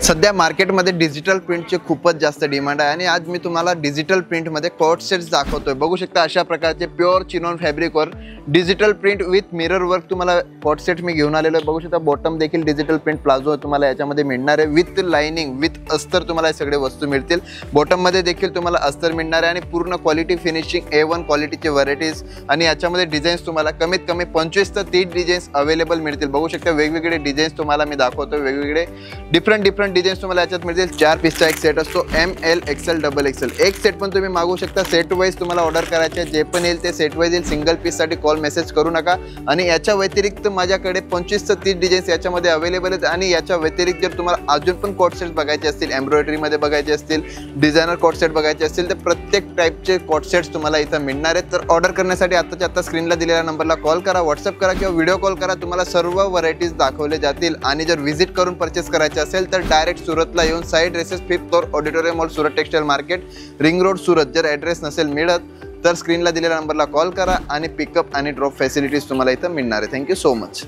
सध्या मार्केटमध्ये डिजिटल प्रिंटचे खूपच जास्त डिमांड आहे आणि आज मी तुम्हाला डिजिटल प्रिंटमध्ये कॉट सेट्स दाखवतोय। बघू शकता अशा प्रकारचे प्युअर चिनॉन फॅब्रिकवर digital print with mirror work तुम्हाला कॉट सेट मी घेऊन आलेलो आहे। बघू शकता बॉटम देखील डिजिटल प्रिंट प्लाझो तुम्हाला याच्यामध्ये मिळणार आहे विथ लाइनिंग विथ अस्तर तुम्हाला हे सगळे वस्तू मिळतील। बॉटम मध्ये देखील तुम्हाला अस्तर मिळणार आहे आणि पूर्ण क्वालिटी फिनिशिंग A1 क्वालिटीचे व्हरायटीज आणि याच्यामध्ये डिझाईन्स तुम्हाला कमीत कमी 25 ते 30 डिझाईन्स अवेलेबल मिळतील। बघू शकता वेगवेगळे डिझाईन्स तुम्हाला मी दाखवतो, वेगवेगळे डिफरंट डिझाईन्स तुम्हाला याच्यात मिळतील। 4 पीसचा एक सेट असतो ML XL XXL। एक सेट पण तुम्ही मागू शकता, सेट वाईज तुम्हाला ऑर्डर करायचे जे पण येईल ते सेट वाईज येईल। सिंगल पीस साठी कॉल मेसेज करू नका। आणि याच्या व्यतिरिक्त माझ्याकडे 25 ते 30 डिझाईन्स याच्यामध्ये अवेलेबल आहेत आणि याच्या व्यतिरिक्त जर तुम्हाला अजून पण कॉट सेट्स बघायचे असतील, एम्ब्रॉयडरी मध्ये बघायचे असतील, डिझायनर कॉट सेट बघायचे असतील तर प्रत्येक टाइपचे कॉट सेट्स तुम्हाला इथं मिळणार आहेत। तर ऑर्डर करण्यासाठी आत्ताच्या आत्ता स्क्रीनला दिलेल्या नंबरला कॉल करा, व्हॉट्सअप करा किंवा व्हिडिओ कॉल करा, तुम्हाला सर्व व्हरायटीज दाखवले जातील। आणि जर व्हिजिट करून परचेस करायचे असेल तर डायरेक्ट सुरतला येऊन side dresses 5th floor auditorium mall Surat textile market ring road Surat. जर ॲड्रेस नसेल मिळत तर स्क्रीनला दिलेल्या नंबरला कॉल करा आणि पिकअप आणि ड्रॉप फॅसिलिटीज तुम्हाला इथं मिळणार आहे। Thank you so much.